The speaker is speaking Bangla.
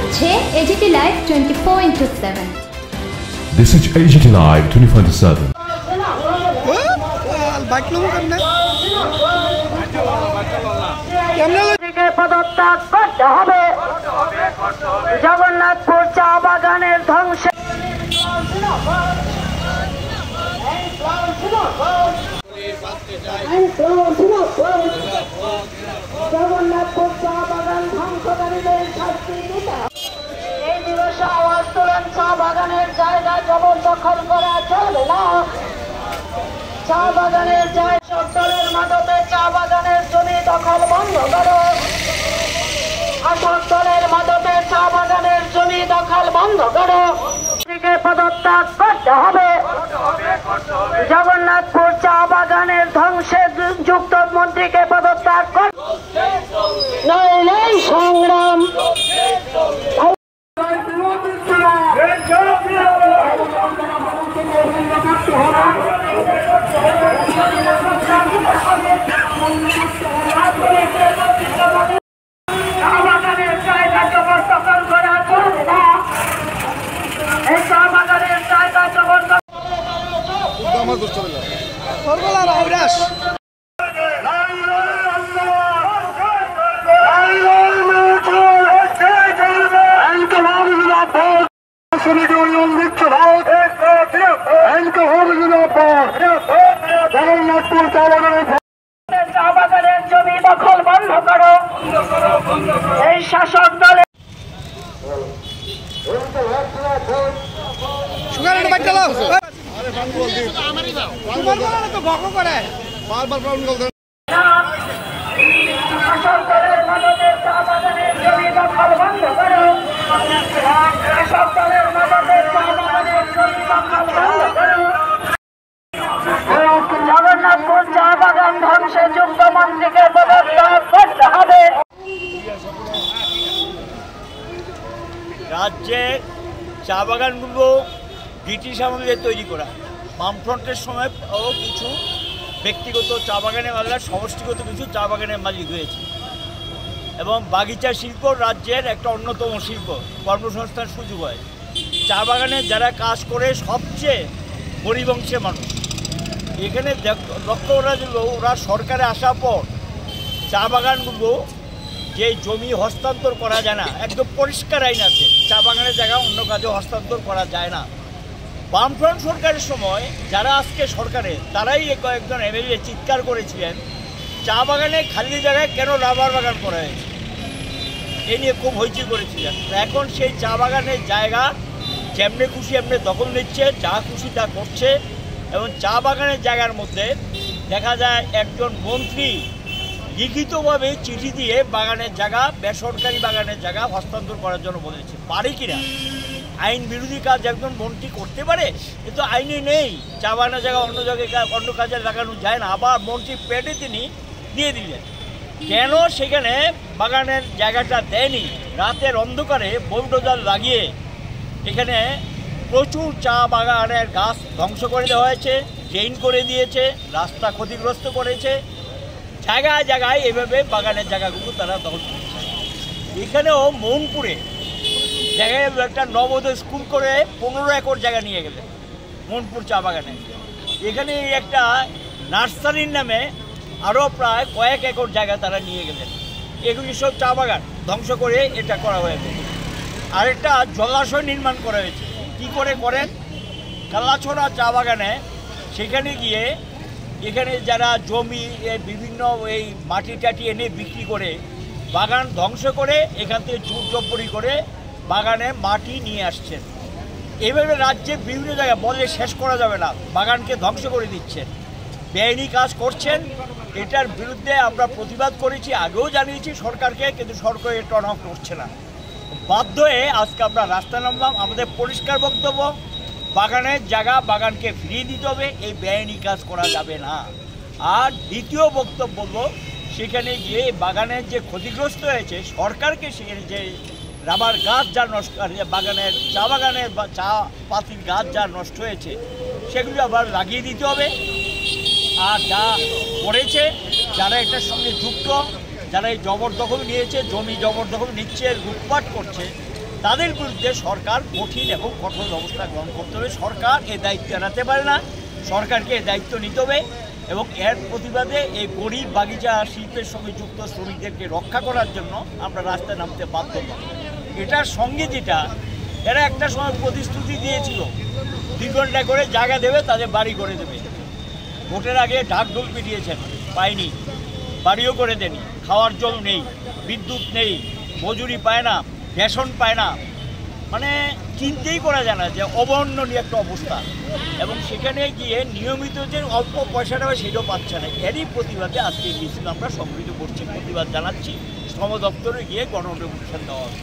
দেখছে AGT Live 24/7। This is AGT Live 24/7। পদত্যাগ করতে হবে। জগন্নাথপুর চা বাগানের ধ্বংসে জগন্নাথপুর চা বাগান ধ্বংসকারীদের শাস্তি দিতে হবে। এই দিবসে আওয়াজ তোলেন, চা বাগানের জায়গা জবরদখল করা চলবে না। চা বাগানের শাসক দলের মাধ্যমে চা বাগানের জমি দখল বন্ধ করো। শাসক দলের মাধ্যমে চা বাগানের জমি দখল বন্ধ করো। পদত্যাগ করতে হবে। জগন্নাথপুর চা বাগানের ধ্বংসে যুক্ত মন্ত্রীকে পদত্যাগ করতে নইলে সংগ্রাম। চা বাগানের জমি দখল বন্ধ করো। এই শাসক দলের জগন্নাথপুর চা বাগান ধ্বংসে যুক্ত মন্ত্রীকে পদত্যাগ করতে হবে। রাজ্যের চা বাগানগুলো ব্রিটিশ আমলে তৈরি করা। বামফ্রন্টের সময় কিছু ব্যক্তিগত চা বাগানের মালিক, সমষ্টিগত কিছু চা বাগানের মালিক হয়েছে এবং বাগিচা শিল্প রাজ্যের একটা অন্যতম শিল্প, কর্মসংস্থান সুযোগ হয়। চা বাগানে যারা কাজ করে সবচেয়ে গরিব অংশের মানুষ। এখানে লক্ষ্য করা গেল, ওরা সরকারে আসার পর চা বাগানগুলো যে জমি হস্তান্তর করা যায় না, একদম পরিষ্কার আইন আছে, চা বাগানের জায়গা অন্য কাজে হস্তান্তর করা যায় না। বামফ্রন্ট সরকারের সময় যারা আজকে সরকারে, তারাই কয়েকজন এমএলএ চিৎকার করেছিলেন চা বাগানে খালি জায়গায় কেন রাবার বাগান করা হয়েছে, এ নিয়ে খুব হইচই করেছিলেন। এখন সেই চা বাগানের জায়গা যেমনি খুশি এমনি দখল নিচ্ছে, যা খুশি তা করছে এবং চা বাগানের জায়গার মধ্যে দেখা যায় একজন মন্ত্রী লিখিতভাবে চিঠি দিয়ে বাগানের জায়গা, বেসরকারি বাগানের জায়গা হস্তান্তর করার জন্য বলেছে। পারে কিনা? আইন বিরোধী কাজ একজন মন্ত্রী করতে পারে? কিন্তু আইনে নেই, চা বাগানের জায়গা অন্য জায়গায় অন্য কাজে লাগানো যায় না। আবার মন্ত্রী পেটে তিনি দিয়ে দিলেন। কেন সেখানে বাগানের জায়গাটা দেয়নি? রাতের অন্ধকারে বুলডোজার লাগিয়ে এখানে প্রচুর চা বাগানের গাছ ধ্বংস করে দেওয়া হয়েছে, ড্রেন করে দিয়েছে, রাস্তা ক্ষতিগ্রস্ত করেছে। জায়গায় জায়গায় এভাবে বাগানের জায়গাগুলো তারা দখল করছে। এখানেও মৌনপুরে জায়গায় একটা নবোদয় স্কুল করে 15 একর জায়গা নিয়ে গেলেন মৌনপুর চা বাগানে। এখানে একটা নার্সারির নামে আরও প্রায় কয়েক একর জায়গা তারা নিয়ে গেলেন। এগুলি সব চা বাগান ধ্বংস করে এটা করা হয়েছে। আরেকটা জলাশয় নির্মাণ করা হয়েছে। কী করে করেন? কালাছড়া চা বাগানে সেখানে গিয়ে এখানে যারা জমি বিভিন্ন এই মাটি টাটি এনে বিক্রি করে বাগান ধ্বংস করে এখান থেকে জোর জব্বরি করে বাগানে মাটি নিয়ে আসছেন। এভাবে রাজ্যে বিভিন্ন জায়গায় বলে শেষ করা যাবে না, বাগানকে ধ্বংস করে দিচ্ছেন, বেআইনি কাজ করছেন। এটার বিরুদ্ধে আমরা প্রতিবাদ করেছি, আগেও জানিয়েছি সরকারকে, কিন্তু সরকার এটা টর্ন অফ করছে না। বাধ্য হয়ে আজকে আমরা রাস্তায় নামলাম। আমাদের পরিষ্কার বক্তব্য, বাগানের জায়গা বাগানকে ফিরিয়ে দিতে হবে, এই বেআইনি কাজ করা যাবে না। আর দ্বিতীয় বক্তব্য হলো, সেখানে গিয়ে বাগানের যে ক্ষতিগ্রস্ত হয়েছে, সরকারকে সেখানে যে রাবার গাছ যা নষ্ট, বাগানের চা বাগানের বা চা পাতির গাছ যা নষ্ট হয়েছে সেগুলো আবার লাগিয়ে দিতে হবে। আর যা করেছে যারা এটার সঙ্গে যুক্ত, যারা এই জবরদখল নিয়েছে, জমি জবরদখল নিচ্ছে, লুটপাট করছে, তাদের বিরুদ্ধে সরকার কঠিন এবং কঠোর ব্যবস্থা গ্রহণ করতে হবে। সরকার এই দায়িত্ব এড়াতে পারে না, সরকারকে এই দায়িত্ব নিতে হবে এবং এর প্রতিবাদে এই গরিব বাগিচা শিল্পের সঙ্গে যুক্ত শ্রমিকদেরকে রক্ষা করার জন্য আমরা রাস্তায় নামতে বাধ্য হব। এটার সঙ্গে যেটা এরা একটা সময় প্রতিশ্রুতি দিয়েছিল 2 ঘন্টা করে জায়গা দেবে, তাদের বাড়ি করে দেবে। ভোটের আগে ঢাকঢোল পিটিয়েছেন, পায়নি, বাড়িও করে দেনি, খাওয়ার জল নেই, বিদ্যুৎ নেই, মজুরি পায় না, রেশন পায় না, মানে চিন্তাই করা যায় না যে অবর্ণনীয় একটা অবস্থা। এবং সেখানে গিয়ে নিয়মিত যে অল্প পয়সাটা হয় সেটাও পাচ্ছে না। এরই প্রতিবাদে আজকে মিছিল আমরা সংগঠিত করছি, প্রতিবাদ জানাচ্ছি। শ্রম দপ্তরে গিয়ে গণঅভিযান দেওয়া হবে।